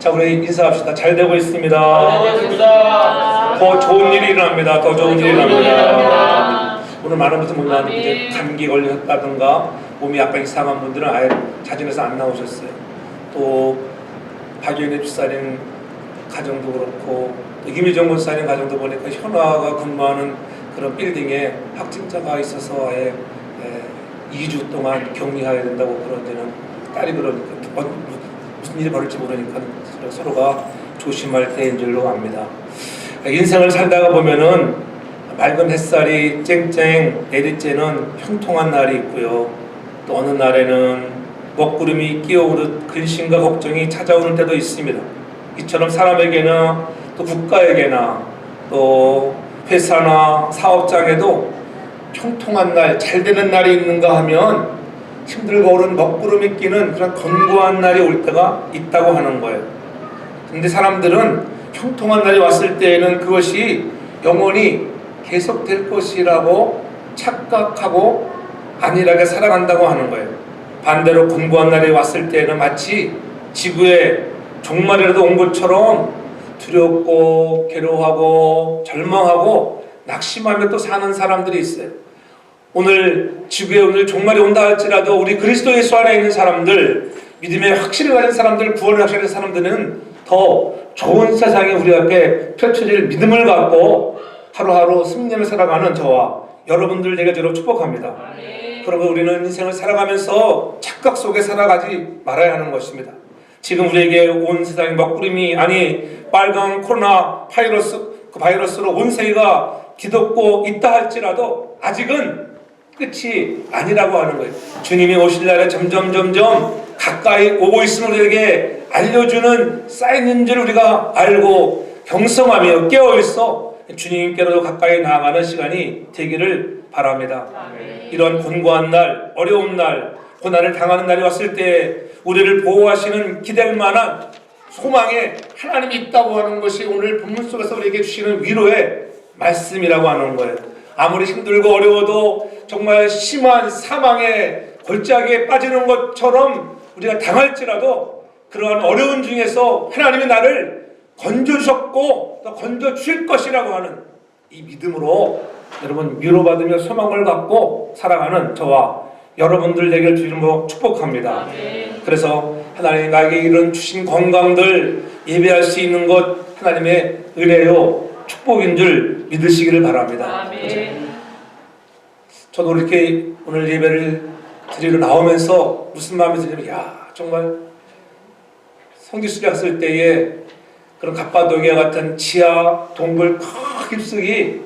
자, 우리 인사합시다. 잘 되고 있습니다. 더 좋은 일이 일어납니다. 더 좋은 일이 일어납니다. 오늘 많은 분들 이제 감기 걸렸다든가 몸이 약간 이상한 분들은 아예 자진해서 안 나오셨어요. 또 박유인의 집사님 가정도 그렇고 또 김희정 목사님 가정도 보니까 현아가 근무하는 그런 빌딩에 확진자가 있어서 아예 2주 동안 격리해야 된다고 그러는데는 딸이 그러니까 무슨 일이 벌어질지 모르니까 서로가 조심할 때인 줄로 압니다. 인생을 살다가 보면은 맑은 햇살이 쨍쨍 내릴 때는 형통한 날이 있고요. 또 어느 날에는 먹구름이 끼어오르듯 근심과 걱정이 찾아오는 때도 있습니다. 이처럼 사람에게나 또 국가에게나 또 회사나 사업장에도 형통한 날, 잘 되는 날이 있는가 하면 힘들고 어려운 먹구름이 끼는 그런 건고한 날이 올 때가 있다고 하는 거예요. 근데 사람들은 형통한 날이 왔을 때에는 그것이 영원히 계속될 것이라고 착각하고 안일하게 살아간다고 하는 거예요. 반대로 건고한 날이 왔을 때에는 마치 지구에 종말이라도 온 것처럼 두렵고 괴로워하고 절망하고 낙심하며 또 사는 사람들이 있어요. 오늘 지구에 오늘 종말이 온다 할지라도 우리 그리스도 예수 안에 있는 사람들, 믿음의 확신을 가진 사람들, 구원의 확신을 가진 사람들은 더 좋은 세상이 우리 앞에 펼쳐질 믿음을 갖고 하루하루 승리를 살아가는 저와 여러분들 되게 저로 축복합니다. 그러면 우리는 인생을 살아가면서 착각 속에 살아가지 말아야 하는 것입니다. 지금 우리에게 온 세상의 먹구름이 아니 빨간 코로나 그 바이러스로 온 세계가 뒤덮고 있다 할지라도 아직은 끝이 아니라고 하는 거예요. 주님이 오실 날에 점점 가까이 오고 있음을 우리에게 알려주는 사인인 줄 우리가 알고 경성하며 깨어있어 주님께로도 가까이 나아가는 시간이 되기를 바랍니다. 이런 곤고한 날, 어려운 날, 고난을 당하는 날이 왔을 때 우리를 보호하시는 기댈 만한 소망에 하나님이 있다고 하는 것이 오늘 본문 속에서 우리에게 주시는 위로의 말씀이라고 하는 거예요. 아무리 힘들고 어려워도 정말 심한 사망의 골짜기에 빠지는 것처럼 우리가 당할지라도 그러한 어려운 중에서 하나님이 나를 건져주셨고 또 건져주실 것이라고 하는 이 믿음으로 여러분 위로받으며 소망을 갖고 살아가는 저와 여러분들 되기를 주님으로 축복합니다. 그래서 하나님 나에게 이런 주신 건강들 예배할 수 있는 것 하나님의 은혜요 축복인 줄 믿으시기를 바랍니다. 저도 이렇게 오늘 예배를 드리러 나오면서 무슨 마음이 드냐면 정말 성지순례 갔을 때에 그런 갑바도기아 같은 지하 동굴 깊숙이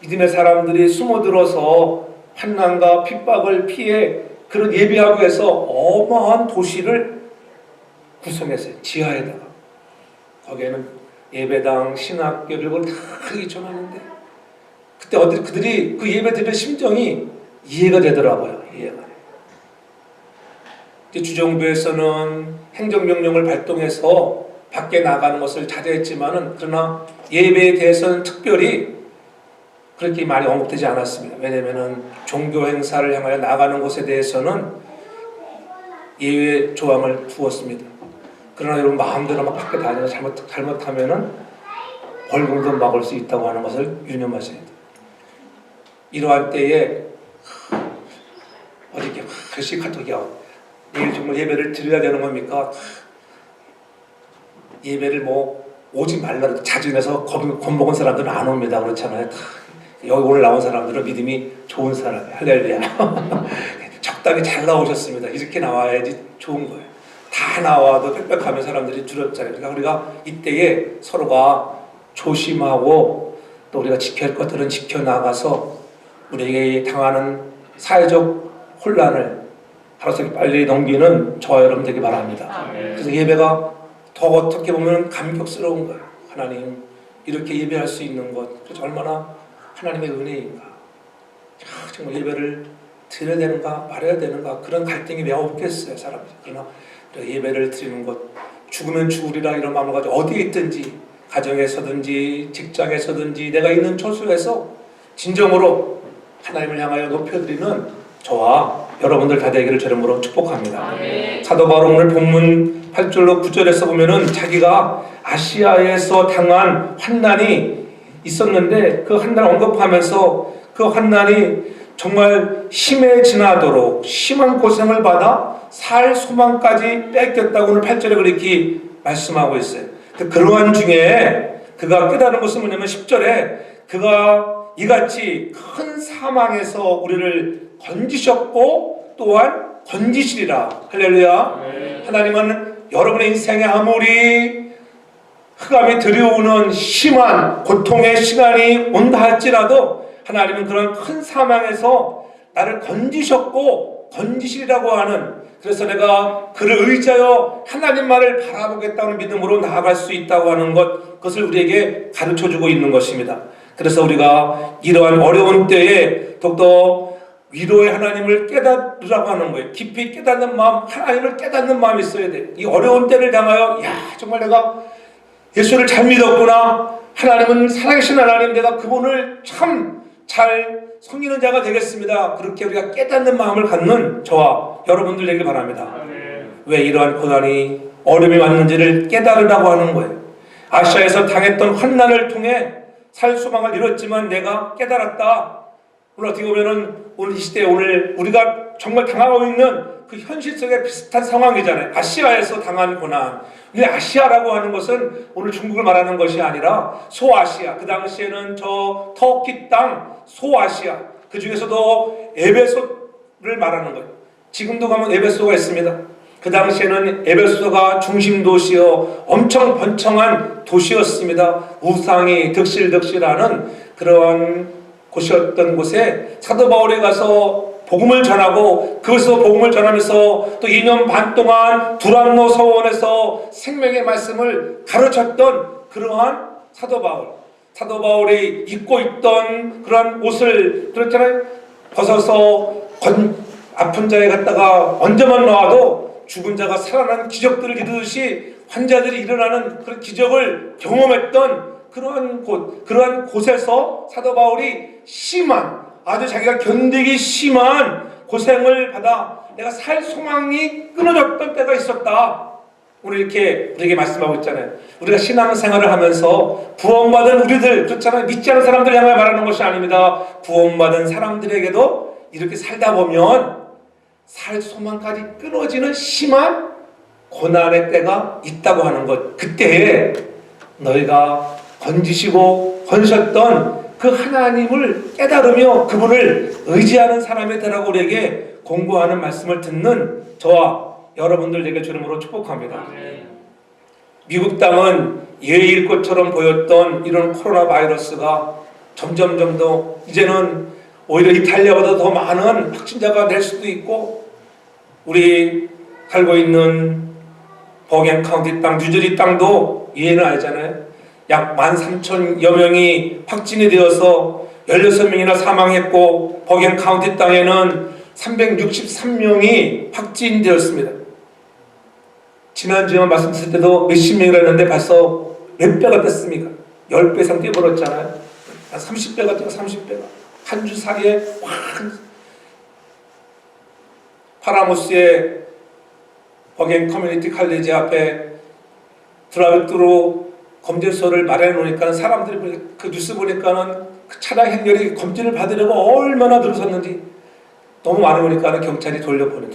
믿음의 사람들이 숨어들어서 환난과 핍박을 피해 그런 예배하기 위해서 어마어마한 도시를 구성했어요. 지하에다가 거기에는 예배당, 신학교 그걸 다 전하는데 그때 그들이 그 예배 드리는 심정이 이해가 되더라고요. 이해가 돼요. 주정부에서는 행정명령을 발동해서 밖에 나가는 것을 자제했지만은 그러나 예배에 대해서는 특별히 그렇게 많이 언급되지 않았습니다. 왜냐하면은 종교 행사를 향하여 나가는 것에 대해서는 예외 조항을 두었습니다. 그러나 여러분 마음대로 막 밖에 다니면서 잘못하면은 벌금도 막을 수 있다고 하는 것을 유념하셔야 돼요. 이러한 때에 어저께 글씨 카톡이야. 내일 정말 예배를 드려야 되는 겁니까? 예배를 오지 말라고 자진해서 겁먹은 사람들은 안 옵니다. 그렇잖아요. 여기 오늘 나온 사람들은 믿음이 좋은 사람이에요. 할렐루야. 적당히 잘 나오셨습니다. 이렇게 나와야지 좋은 거예요. 다 나와도 빽빽하면 사람들이 두렵잖아요. 그러니까 우리가 이때에 서로가 조심하고 또 우리가 지켜야 할 것들은 지켜나가서 우리에게 당하는 사회적 혼란을 하루속히 빨리 넘기는 저와 여러분 되기 바랍니다. 그래서 예배가 더 어떻게 보면 감격스러운 거예요. 하나님 이렇게 예배할 수 있는 것 그래서 얼마나 하나님의 은혜인가. 정말 예배를 드려야 되는가 말해야 되는가 그런 갈등이 왜 없겠어요 사람들이. 그러나 예배를 드리는 것 죽으면 죽으리라 이런 마음을 가지고 어디에 있든지 가정에서든지 직장에서든지 내가 있는 처소에서 진정으로 하나님을 향하여 높여드리는 저와 여러분들 다 되기를 주님으로 축복합니다. 사도 바울 오늘 본문 8절로 9절에서 보면은 자기가 아시아에서 당한 환난이 있었는데 그 환난을 언급하면서 그 환난이 정말 심해지나도록 심한 고생을 받아 살 소망까지 뺏겼다고 오늘 8절에 그렇게 말씀하고 있어요. 그러한 중에 그가 깨달은 것은 뭐냐면 10절에 그가 이같이 큰 사망에서 우리를 건지셨고 또한 건지시리라. 할렐루야. 네. 하나님은 여러분의 인생에 아무리 흑암이 들여오는 심한 고통의 시간이 온다 할지라도 하나님은 그런 큰 사망에서 나를 건지셨고 건지시리라고 하는, 그래서 내가 그를 의지하여 하나님만을 바라보겠다는 믿음으로 나아갈 수 있다고 하는 그것을 우리에게 가르쳐주고 있는 것입니다. 그래서 우리가 이러한 어려운 때에 더욱더 위로의 하나님을 깨달으라고 하는 거예요. 깊이 깨닫는 마음, 하나님을 깨닫는 마음이 있어야 돼요. 이 어려운 때를 당하여 정말 내가 예수를 잘 믿었구나, 하나님은 살아계신 하나님, 내가 그분을 참 잘 섬기는 자가 되겠습니다. 그렇게 우리가 깨닫는 마음을 갖는 저와 여러분들 되길 바랍니다. 왜 이러한 고난이 어려움이 왔는지를 깨달으라고 하는 거예요. 아시아에서 당했던 환난을 통해 살 소망을 잃었지만 내가 깨달았다. 오늘 어떻게 보면은 오늘 이 시대에 오늘 우리가 정말 당하고 있는 그 현실 속에 비슷한 상황이잖아요. 아시아에서 당한 고난. 근데 아시아라고 하는 것은 오늘 중국을 말하는 것이 아니라 소아시아. 그 당시에는 저 터키 땅 소아시아. 그 중에서도 에베소를 말하는 거예요. 지금도 가면 에베소가 있습니다. 그 당시에는 에베소가 중심 도시여 엄청 번창한 도시였습니다. 우상이 득실득실하는 그러한 곳이었던 곳에 사도 바울이 가서 복음을 전하고, 그것에서 복음을 전하면서 또 2년 반 동안 두란노 서원에서 생명의 말씀을 가르쳤던 그러한 사도 바울이 입고 있던 그러한 옷을 그렇잖아요, 벗어서 아픈 자에 갖다가 얹어만 놓아도 죽은 자가 살아나는 기적들을 이루듯이 환자들이 일어나는 그런 기적을 경험했던 그러한 곳에서 사도 바울이 아주 자기가 견디기 심한 고생을 받아 내가 살 소망이 끊어졌던 때가 있었다. 오늘 이렇게 우리에게 말씀하고 있잖아요. 우리가 신앙생활을 하면서 구원받은 우리들, 그렇잖아요. 믿지 않은 사람들 향해 말하는 것이 아닙니다. 구원받은 사람들에게도 이렇게 살다 보면 살 소망까지 끊어지는 심한 고난의 때가 있다고 하는 것. 그때에 너희가 건지시고 건셨던 그 하나님을 깨달으며 그분을 의지하는 사람이 되라고 우리에게 공부하는 말씀을 듣는 저와 여러분들에게 주름으로 축복합니다. 미국 땅은 예일 것처럼 보였던 이런 코로나 바이러스가 점점 더 이제는 오히려 이탈리아보다 더 많은 확진자가 될 수도 있고, 우리 살고 있는 버겐 카운티 땅, 뉴저지 땅도 이해는 알잖아요. 약 13,000여 명이 확진이 되어서 16명이나 사망했고, 버겐 카운티 땅에는 363명이 확진되었습니다. 지난주에 말씀드릴 때도 몇십 명이라 했는데 벌써 몇 배가 됐습니까? 10배 이상 뛰어버렸잖아요. 30배가 뛰어, 30배가. 한 주 사이에 확. 파라모스의 버겐 커뮤니티 칼리지 앞에 드라이브트로 검진소를 마련해 놓으니까 사람들이 그 뉴스 보니까는 그 차량 행렬이 검진을 받으려고 얼마나 들어섰는지 너무 많으니까 경찰이 돌려보내.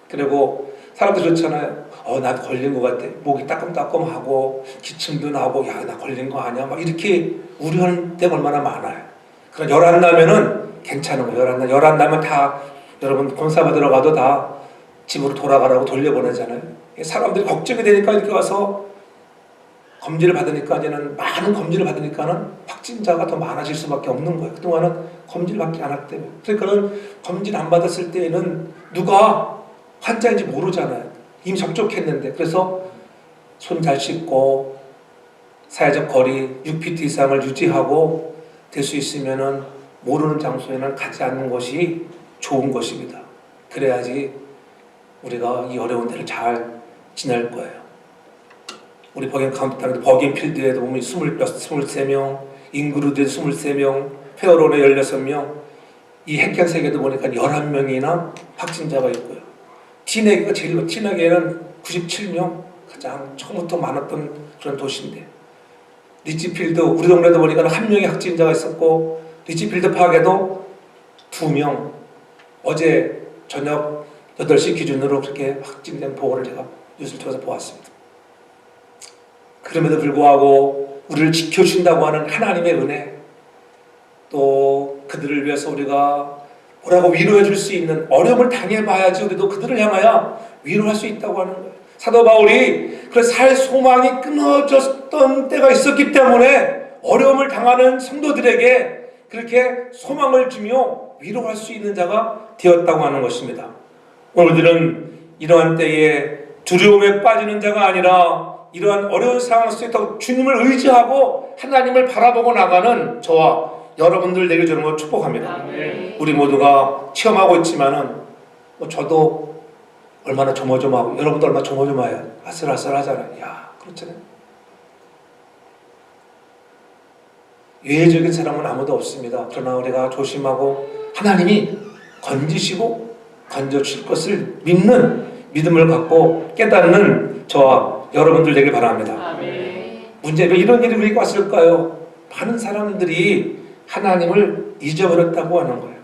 그리고 사람들이 그렇잖아요. 나 걸린 것 같아. 목이 따끔따끔하고 기침도 나고, 나 걸린 거 아니야? 막 이렇게 우려하는 데가 얼마나 많아요. 그럼 열 안 나면은 괜찮은 거예요. 열 안 나면 다 여러분 검사 받으러 가도 다 집으로 돌아가라고 돌려보내잖아요. 사람들이 걱정이 되니까 이렇게 와서 검진을 받으니까, 이제는 많은 검진을 받으니까는 확진자가 더 많아질 수밖에 없는 거예요. 그동안은 검진을 받지 않았기 때문에. 그러니까는 검진 안 받았을 때에는 누가 환자인지 모르잖아요. 이미 접촉했는데. 그래서 손 잘 씻고 사회적 거리 6피트 이상을 유지하고 될 수 있으면은 모르는 장소에는 가지 않는 것이 좋은 것입니다. 그래야지 우리가 이 어려운 때를 잘 지낼 거예요. 우리 버겐 카운티 땅에도 버겐 필드에도 보면 23명, 잉그루드에 23명, 페어론에 16명, 이 핵견 세계도 보니까 11명이나 확진자가 있고요. 티네기가 제일 티네기에는 97명 가장 처음부터 많았던 그런 도시인데 리치필드 우리 동네도 보니까 한 명의 확진자가 있었고 리치필드 파악에도 2명 어제 저녁 8시 기준으로 그렇게 확진된 보고를 제가 뉴스를 통해서 보았습니다. 그럼에도 불구하고 우리를 지켜준다고 하는 하나님의 은혜 또 그들을 위해서 우리가 뭐라고 위로해 줄 수 있는 어려움을 당해봐야지 우리도 그들을 향하여 위로할 수 있다고 하는 거예요. 사도 바울이 그 살 소망이 끊어졌던 때가 있었기 때문에 어려움을 당하는 성도들에게 그렇게 소망을 주며 위로할 수 있는 자가 되었다고 하는 것입니다. 오늘들은 이러한 때에 두려움에 빠지는 자가 아니라 이러한 어려운 상황 속에서 주님을 의지하고 하나님을 바라보고 나가는 저와 여러분들 되게 저는 걸 축복합니다. 우리 모두가 체험하고 있지만은 저도 얼마나 조마조마하고 여러분도 얼마나 조마조마해요. 아슬아슬하잖아요. 야, 그렇잖아요. 예외적인 사람은 아무도 없습니다. 그러나 우리가 조심하고 하나님이 건지시고 건져주실 것을 믿는 믿음을 갖고 깨닫는 저와 여러분들 되길 바랍니다. 문제가 이런 일이 왜 왔을까요? 많은 사람들이 하나님을 잊어버렸다고 하는 거예요.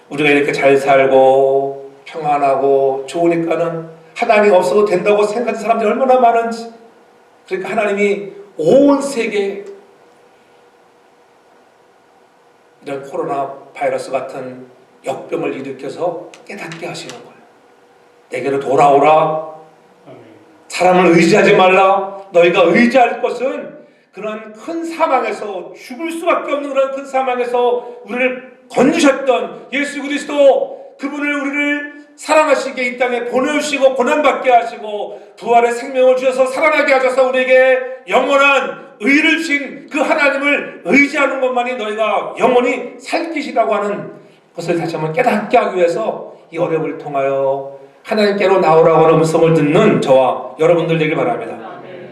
우리가 이렇게 잘 살고 평안하고 좋으니까는 하나님 없어도 된다고 생각하는 사람들이 얼마나 많은지. 그러니까 하나님이 온 세계에 이런 코로나 바이러스 같은 역병을 일으켜서 깨닫게 하시는 거예요. 내게로 돌아오라. 사람을 의지하지 말라. 너희가 의지할 것은 그런 큰 사망에서 죽을 수밖에 없는 그런 큰 사망에서 우리를 건지셨던 예수 그리스도 그분을 우리를 사랑하시게 이 땅에 보내주시고 고난받게 하시고 부활의 생명을 주셔서 살아나게 하셔서 우리에게 영원한 의를 주신 그 하나님을 의지하는 것만이 너희가 영원히 살 것이라고 하는 것을 다시 한번 깨닫게 하기 위해서 이 어려움을 통하여 하나님께로 나오라고 하는 음성을 듣는 저와 여러분들 되길 바랍니다.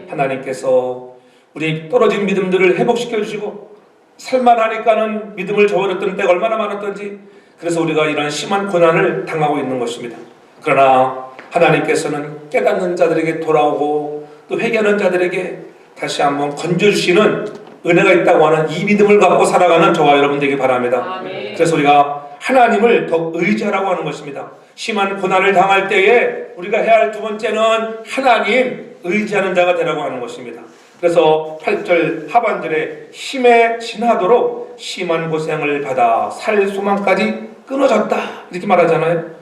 하나님께서 우리 떨어진 믿음들을 회복시켜 주시고 살만하니까는 믿음을 저버렸던 때가 얼마나 많았던지 그래서 우리가 이런 심한 고난을 당하고 있는 것입니다. 그러나 하나님께서는 깨닫는 자들에게 돌아오고 또 회개하는 자들에게 다시 한번 건져주시는 은혜가 있다고 하는 이 믿음을 갖고 살아가는 저와 여러분 되길 바랍니다. 그래서 우리가 하나님을 더 의지하라고 하는 것입니다. 심한 고난을 당할 때에 우리가 해야 할 두 번째는 하나님 의지하는 자가 되라고 하는 것입니다. 그래서 8절 하반절에 힘에 지나도록 심한 고생을 받아 살 소망까지 끊어졌다 이렇게 말하잖아요.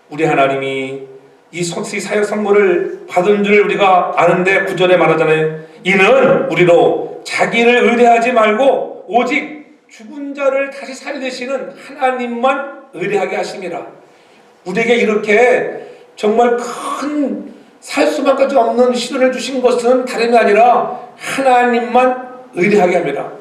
우리 하나님이 이 사역 선물을 받은 줄 우리가 아는데 9절에 말하잖아요. 이는 우리로 자기를 의뢰하지 말고 오직 죽은 자를 다시 살리시는 하나님만 의뢰하게 하심이라. 우리에게 이렇게 정말 큰 살 수만까지 없는 시련을 주신 것은 다름이 아니라 하나님만 의뢰하게 합니다.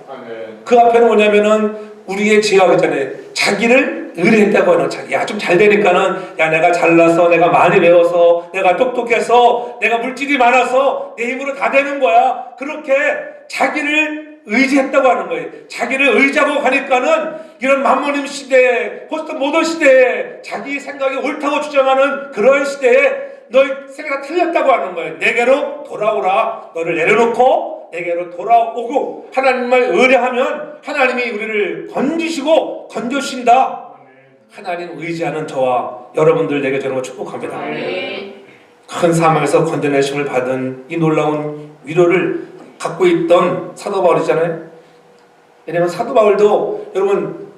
그 앞에는 뭐냐면은 우리의 죄가 있잖아요. 자기를 의뢰했다고 하는 자기. 야, 좀 잘 되니까는 야, 내가 잘나서 내가 많이 배워서 내가 똑똑해서 내가 물질이 많아서 내 힘으로 다 되는 거야. 그렇게 자기를 의지했다고 하는 거예요. 자기를 의지하고 가니까는 이런 만모님 시대에 포스트 모던 시대에 자기 생각이 옳다고 주장하는 그런 시대에 너희 생각이 틀렸다고 하는 거예요. 내게로 돌아오라. 너를 내려놓고 내게로 돌아오고 하나님을 의뢰하면 하나님이 우리를 건지시고 건져주신다. 하나님 의지하는 저와 여러분들 되게 저는 축복합니다. 큰 사망에서 건져내심을 받은 이 놀라운 위로를 갖고 있던 사도 바울이잖아요. 왜냐하면 사도 바울도 여러분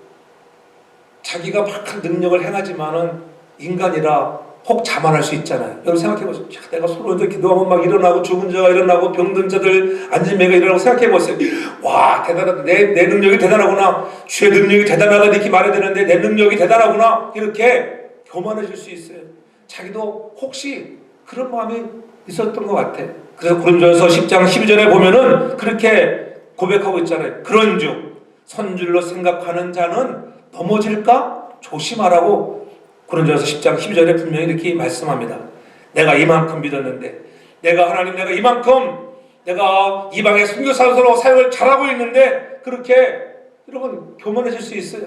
자기가 막한 능력을 행하지만은 인간이라 혹 자만할 수 있잖아요. 여러분 생각해보세요. 내가 서로 혼자 기도하면 막 일어나고 죽은 자가 일어나고 병든 자들 앉은 매가 일어나고 생각해보세요. 와 대단하다. 내 능력이 대단하구나. 주의 능력이 대단하다 이렇게 말해야 되는데 내 능력이 대단하구나. 이렇게 교만해질 수 있어요. 자기도 혹시 그런 마음이 있었던 것 같아. 그래서 고린도전서 10장 12절에 보면은 그렇게 고백하고 있잖아요. 그런즉 선줄로 생각하는 자는 넘어질까 조심하라고 고린도전서 10장 12절에 분명히 이렇게 말씀합니다. 내가 이만큼 믿었는데 내가 이만큼 내가 이방의 선교사로 사역을 잘하고 있는데 그렇게 여러분 교만해질 수 있어요.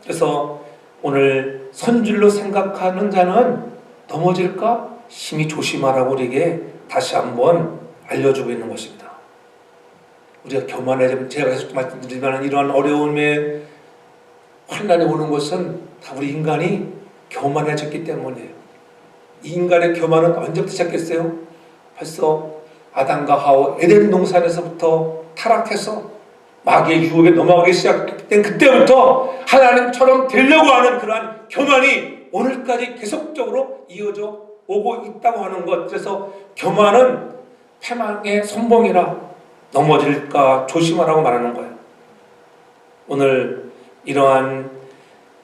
그래서 오늘 선줄로 생각하는 자는 넘어질까? 심히 조심하라고 우리에게 다시 한번 알려주고 있는 것입니다. 우리가 교만해지면, 제가 계속 말씀드리지만 이러한 어려움에 환난이 오는 것은 다 우리 인간이 교만해졌기 때문이에요. 이 인간의 교만은 언제부터 시작했어요? 벌써 아담과 하와 에덴 동산에서부터 타락해서 마귀의 유혹에 넘어가기 시작된 그때부터 하나님처럼 되려고 하는 그러한 교만이 오늘까지 계속적으로 이어져 오고 있다고 하는 것. 그래서 교만은 패망의 선봉이라 넘어질까 조심하라고 말하는 거예요. 오늘 이러한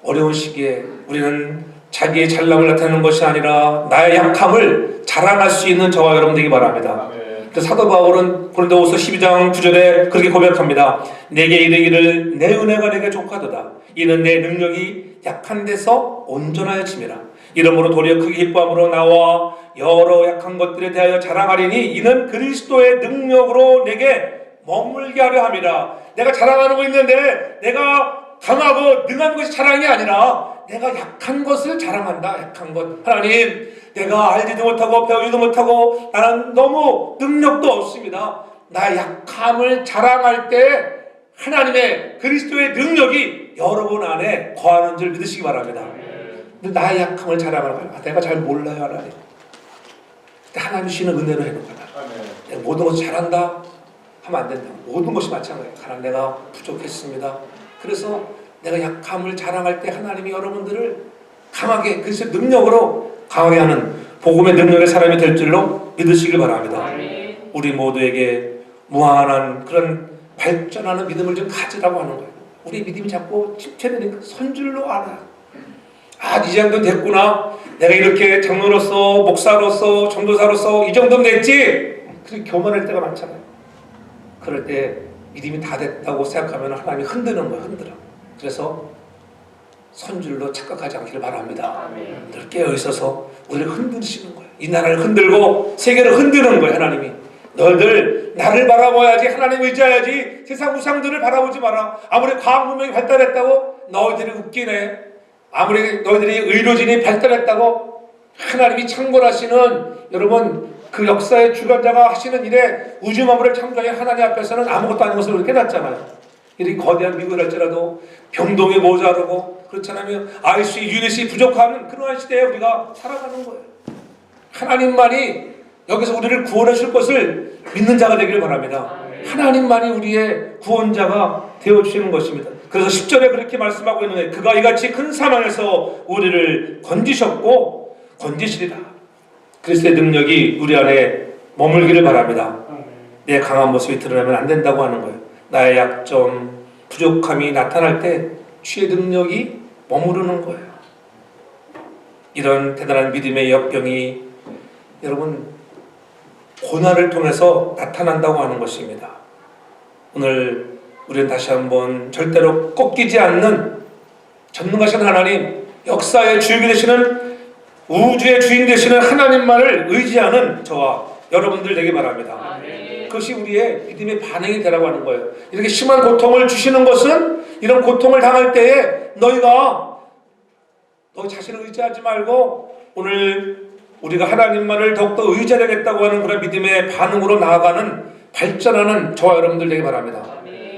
어려운 시기에 우리는 자기의 잘남을 나타내는 것이 아니라 나의 약함을 자랑할 수 있는 저와 여러분 되기 바랍니다. 그래서 사도 바울은 고린도후서 12장 9절에 그렇게 고백합니다. 내게 이르기를 내 은혜가 내게 족하도다. 이는 내 능력이 약한 데서 온전하여 짐이라. 이러므로 도리어 크게 기뻐함으로 나와 여러 약한 것들에 대하여 자랑하리니 이는 그리스도의 능력으로 내게 머물게 하려 함이라. 내가 자랑하고 있는데 내가 강하고 능한 것이 자랑이 아니라 내가 약한 것을 자랑한다. 약한 것. 하나님, 내가 알지도 못하고 배우지도 못하고 나는 너무 능력도 없습니다. 나의 약함을 자랑할 때 하나님의 그리스도의 능력이 여러분 안에 거하는 줄 믿으시기 바랍니다. 근데 나의 약함을 자랑하는 거야. 내가 잘 몰라요, 하나님. 근데 하나님 주시는 은혜로 해놓은 거다. 내가 모든 것을 잘한다 하면 안 된다. 모든 것이 마찬가지예요. 하나님, 내가 부족했습니다. 그래서 내가 약함을 자랑할 때 하나님이 여러분들을 강하게, 그래서 능력으로 강하게 하는 복음의 능력의 사람이 될 줄로 믿으시길 바랍니다. 우리 모두에게 무한한 그런 발전하는 믿음을 좀 가지라고 하는 거예요. 우리 믿음이 자꾸 침체되니까 선줄로 알아. 아, 이 정도 됐구나. 내가 이렇게 장로로서, 목사로서, 전도사로서 이 정도면 됐지. 그렇게 교만할 때가 많잖아요. 그럴 때 믿음이 다 됐다고 생각하면 하나님이 흔드는 거예요. 흔들어. 그래서 선줄로 착각하지 않기를 바랍니다. 늘 깨어있어서 우리를 흔드시는 거예요. 이 나라를 흔들고 세계를 흔드는 거예요. 하나님이 너희들 나를 바라봐야지, 하나님 의지해야지, 세상 우상들을 바라보지 마라. 아무리 과학 문명이 발달했다고 너희들이 웃기네. 아무리 너희들이 의료진이 발달했다고 하나님이 창궐하시는, 여러분 그 역사의 주관자가 하시는 일에 우주 만물을 창조한 하나님 앞에서는 아무것도 아닌 것을 우리 깨닫잖아요. 이렇게 거대한 미국을 할지라도 병동이 모자르고 그렇잖아요. IC, 유닛이 부족한 그러한 시대에 우리가 살아가는 거예요. 하나님만이 여기서 우리를 구원해 줄 것을 믿는 자가 되기를 바랍니다. 하나님만이 우리의 구원자가 되어주시는 것입니다. 그래서 10절에 그렇게 말씀하고 있는 거예요. 그가 이같이 큰 사망에서 우리를 건지셨고 건지시리라. 그리스도의 능력이 우리 안에 머물기를 바랍니다. 내 강한 모습이 드러나면 안 된다고 하는 거예요. 나의 약점, 부족함이 나타날 때 주의 능력이 머무르는 거예요. 이런 대단한 믿음의 역경이 여러분 고난을 통해서 나타난다고 하는 것입니다. 오늘 우리는 다시 한번 절대로 꺾이지 않는 전능하신 하나님, 역사의 주역이 되시는, 우주의 주인 되시는 하나님만을 의지하는 저와 여러분들 되기 바랍니다. 그것이 우리의 믿음의 반응이 되라고 하는 거예요. 이렇게 심한 고통을 주시는 것은, 이런 고통을 당할 때에 너희가 너 자신을 의지하지 말고 오늘 우리가 하나님만을 더욱더 의지하겠다고 하는 그런 믿음의 반응으로 나아가는, 발전하는 저와 여러분들 되기 바랍니다.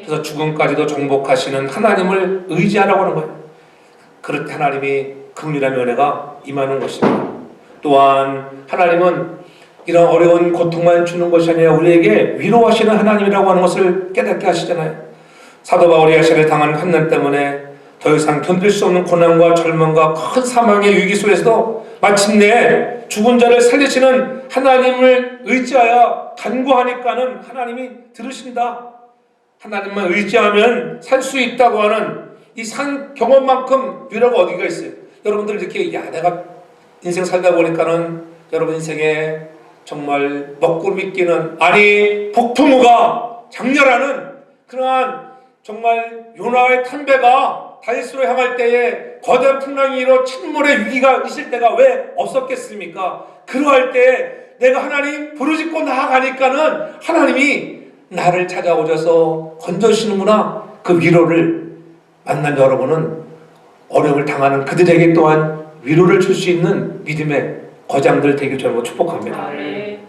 그래서 죽음까지도 정복하시는 하나님을 의지하라고 하는 거예요. 그럴 때 하나님이 긍휼한 은혜가 임하는 것입니다. 또한 하나님은 이런 어려운 고통만 주는 것이 아니라 우리에게 위로하시는 하나님이라고 하는 것을 깨닫게 하시잖아요. 사도 바울이 아시아를 당한 환난 때문에 더 이상 견딜 수 없는 고난과 절망과 큰 사망의 위기 속에서도 마침내 죽은 자를 살리시는 하나님을 의지하여 간구하니까는 하나님이 들으신다. 하나님만 의지하면 살 수 있다고 하는 이 산 경험만큼 위로가 어디가 있어요. 여러분들 이렇게 내가 인생 살다 보니까는 여러분 인생에 정말 먹구름이 끼는, 아니 폭풍우가 장렬하는 그러한 정말 요나의 탄배가 다윗으로 향할 때에 거대한 풍랑이 일어 침몰의 위기가 있을 때가 왜 없었겠습니까? 그러할 때에 내가 하나님 부르짖고 나아가니까는 하나님이 나를 찾아오셔서 건져주시는구나. 그 위로를 만난 여러분은 어려움을 당하는 그들에게 또한 위로를 줄 수 있는 믿음의 거장들 되길 저는 축복합니다.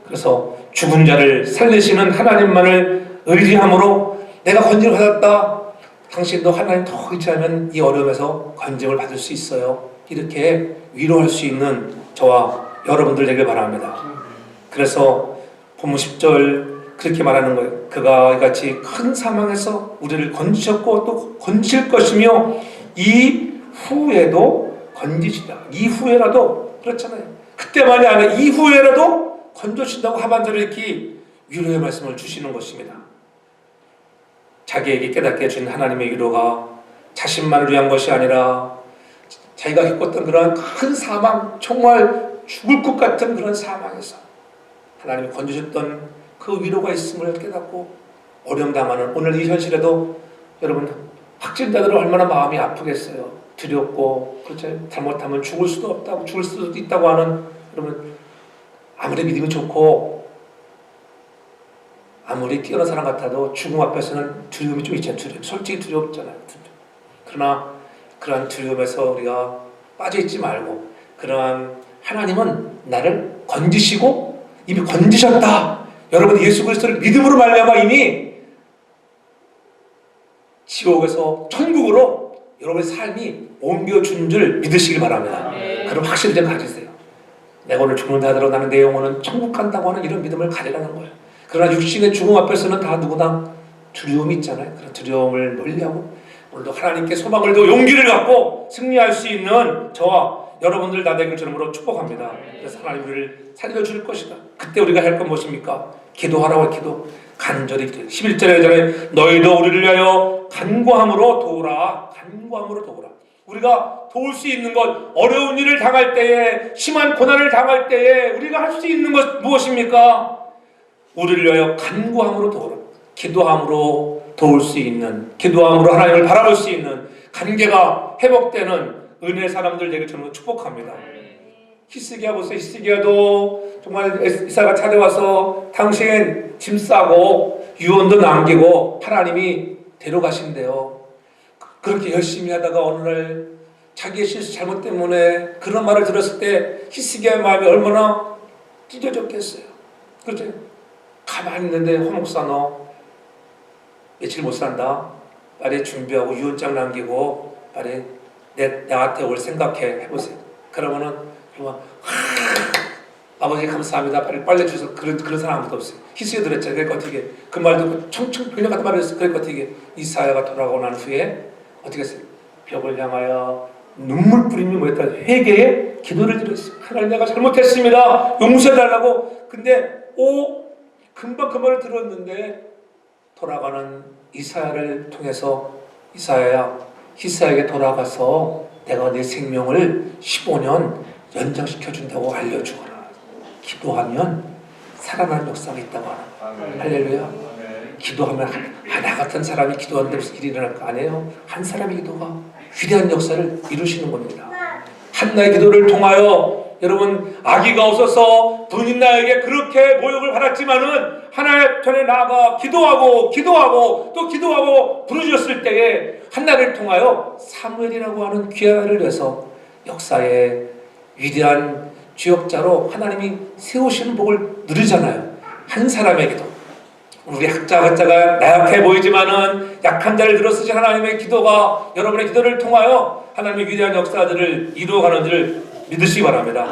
그래서 죽은 자를 살리시는 하나님만을 의지함으로 내가 건짐을 받았다. 당신도 하나님 더 의지하면 이 어려움에서 건짐을 받을 수 있어요. 이렇게 위로할 수 있는 저와 여러분들 되길 바랍니다. 그래서 본문 10절 그렇게 말하는 거예요. 그가 이같이 큰 사망에서 우리를 건지셨고 또 건질 것이며 이후에도 건지시다. 이후에라도 그렇잖아요. 그때만이 아니라 이후에라도 건져주신다고 하반절에 이렇게 위로의 말씀을 주시는 것입니다. 자기에게 깨닫게 해준 하나님의 위로가 자신만을 위한 것이 아니라 자기가 겪었던 그런 큰 사망, 정말 죽을 것 같은 그런 사망에서 하나님이 건져줬던 그 위로가 있음을 깨닫고 어려움 당하는 오늘 이 현실에도 여러분 확진자들은 얼마나 마음이 아프겠어요. 두렵고 그렇죠. 잘못하면 죽을 수도 없다고 죽을 수도 있다고 하는 여러분 아무리 믿음이 좋고 아무리 뛰어난 사람 같아도 죽음 앞에서는 두려움이 좀 있잖아요. 솔직히 두렵잖아요. 그러나 그러한 두려움에서 우리가 빠져있지 말고 그러한 하나님은 나를 건지시고 이미 건지셨다. 여러분 예수 그리스도를 믿음으로 말미암아 이미 지옥에서 천국으로 여러분의 삶이 옮겨준 줄 믿으시길 바랍니다. 그럼 확실히 좀 가지세요. 내가 오늘 죽는다 하더라도 나는 내 영혼은 천국 간다고 하는 이런 믿음을 가지라는 거예요. 그러나 육신의 죽음 앞에서는 다 누구나 두려움이 있잖아요. 그런 두려움을 멀리하고 오늘도 하나님께 소망을 더 용기를 갖고 승리할 수 있는 저와 여러분들 다 되길 주님으로 축복합니다. 그래서 하나님 우리를 살려줄 것이다. 그때 우리가 할 건 무엇입니까? 기도하라고 기도. 간절히 기도. 11절에 전에 너희도 우리를 위하여 간구함으로 도우라. 간구함으로 도우라. 우리가 도울 수 있는 것, 어려운 일을 당할 때에, 심한 고난을 당할 때에 우리가 할 수 있는 것 무엇입니까? 우리를 위하여 간구함으로 도우라. 기도함으로 도울 수 있는, 기도함으로 하나님을 바라볼 수 있는 관계가 회복되는 은혜의 사람들 되길 저는 축복합니다. 히스기야 보세요. 히스기야도 정말 이사가 찾아와서 당신 짐 싸고 유언도 남기고 하나님이 데려가신대요. 그렇게 열심히 하다가 어느 날 자기의 실수 잘못 때문에 그런 말을 들었을 때 히스기야의 마음이 얼마나 찢어졌겠어요. 그렇죠? 가만히 있는데 허목사 너 며칠 못 산다. 빨리 준비하고 유언장 남기고 빨리 나한테 올 생각해 해보세요. 그러면은 아버지 감사합니다. 빨리 주셔서 그런 사람 아무도 없어요. 히스기야 들었죠. 그러니까 어떻게 그 말도 청평년 같은 말을 했어요. 그러니까 어떻게 이사야가 돌아가고 난 후에 어떻게 했어요? 벽을 향하여 눈물 뿌리며 뭐였다? 회개에 기도를 드렸어요. 하나님 내가 잘못했습니다. 용서해달라고. 근데 금방 그 말을 들었는데 돌아가는 이사야를 통해서 이사야야 히스기야에게 돌아가서 내가 내 생명을 15년 연장시켜준다고 알려주거라. 기도하면 살아나는 역사가 있다고 하는 거예요. 할렐루야. 기도하면 나 같은 사람이 기도하는데 무슨 일이 일어날 거 아니에요. 한 사람의 기도가 위대한 역사를 이루시는 겁니다. 한나의 기도를 통하여 여러분 아기가 없어서 돈인나에게 그렇게 모욕을 받았지만은 하나님 전에 나아가 기도하고 또 기도하고 부르짖었을 때에 한나를 통하여 사무엘이라고 하는 귀하를 위해서 역사의 위대한 주역자로 하나님이 세우시는 복을 누리잖아요. 한 사람에게도 우리 학자가 나약해 보이지만은 약한 자를 들어쓰신 하나님의 기도가 여러분의 기도를 통하여 하나님의 위대한 역사들을 이루어가는 줄 믿으시기 바랍니다.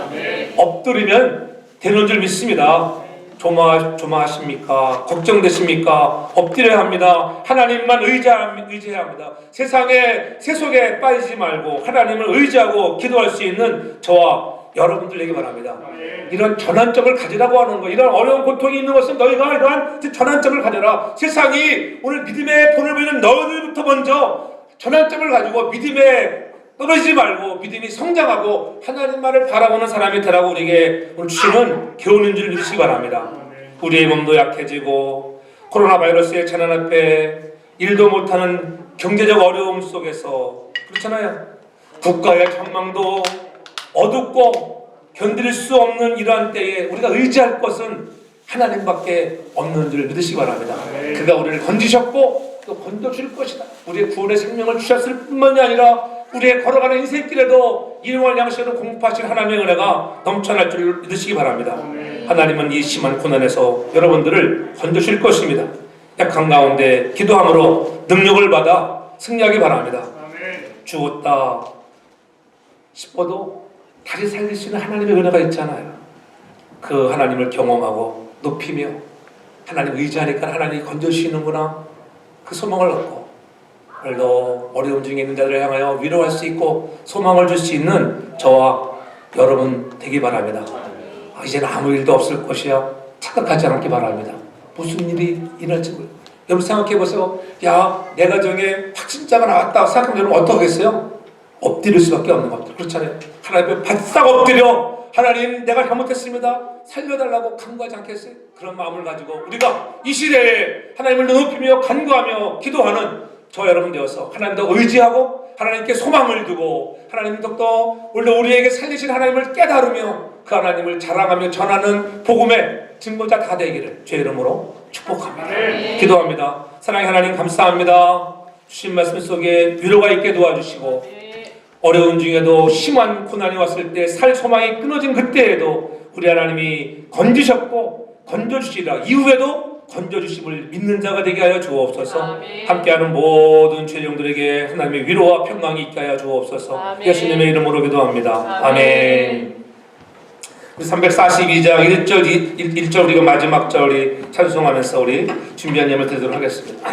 엎드리면 되는 줄 믿습니다. 조마하십니까? 걱정되십니까? 엎드려야 합니다. 하나님만 의지해야 합니다. 세상에 세속에 빠지지 말고 하나님을 의지하고 기도할 수 있는 저와 여러분들에게 바랍니다. 이런 전환점을 가지라고 하는 거. 이런 어려운 고통이 있는 것은 너희가 이러한 전환점을 가져라. 세상이 오늘 믿음의 본을 보이는 너희들부터 먼저 전환점을 가지고 믿음에 떨어지지 말고 믿음이 성장하고 하나님만을 바라보는 사람이 되라고 우리에게 오늘 주시는 교훈인 줄 믿으시기 바랍니다. 우리의 몸도 약해지고 코로나 바이러스의 재난 앞에 일도 못하는 경제적 어려움 속에서 그렇잖아요. 국가의 전망도 어둡고 견딜 수 없는 이러한 때에 우리가 의지할 것은 하나님밖에 없는 줄 믿으시기 바랍니다. 그가 우리를 건지셨고 또 건져줄 것이다. 우리의 구원의 생명을 주셨을 뿐만이 아니라 우리의 걸어가는 인생길에도 일용할 양식으로 공급하실 하나님의 은혜가 넘쳐날 줄 믿으시기 바랍니다. 하나님은 이 심한 고난에서 여러분들을 건져주실 것입니다. 약한 가운데 기도함으로 능력을 받아 승리하기 바랍니다. 죽었다 싶어도 다시 살리시는 하나님의 은혜가 있잖아요. 그 하나님을 경험하고 높이며 하나님 의지하니까 하나님이 건져주시는구나, 그 소망을 얻고 오늘도 어려움 중에 있는 자들을 향하여 위로할 수 있고 소망을 줄 수 있는 저와 여러분 되기 바랍니다. 이제는 아무 일도 없을 것이야 착각하지 않기 바랍니다. 무슨 일이 일어날지 몰라요. 여러분 생각해 보세요. 야, 내 가정에 확진자가 나왔다 생각하면 여러분 어떡하겠어요? 엎드릴 수밖에 없는 겁니다. 그렇잖아요. 하나님 앞에 바싹 엎드려 하나님 내가 잘못했습니다, 살려달라고 간구하지 않겠어요? 그런 마음을 가지고 우리가 이 시대에 하나님을 높이며 간구하며 기도하는 저 여러분 되어서 하나님도 의지하고 하나님께 소망을 두고 하나님 덕도 원래 우리에게 살리신 하나님을 깨달으며 그 하나님을 자랑하며 전하는 복음의 증거자 다 되기를 주의 이름으로 축복합니다. 기도합니다. 사랑의 하나님 감사합니다. 주신 말씀 속에 위로가 있게 도와주시고 어려운 중에도 심한 고난이 왔을 때 살 소망이 끊어진 그때에도 우리 하나님이 건지셨고 건져주시리라, 이후에도 건져주심을 믿는 자가 되게 하여 주옵소서. 아멘. 함께하는 모든 죄종들에게 하나님의 위로와 평강이 있게 하여 주옵소서. 아멘. 예수님의 이름으로 기도합니다. 아멘. 아멘. 342장 1절 우리가 마지막 절 우리 찬송하면서 우리 준비한 예물 드리도록 하겠습니다.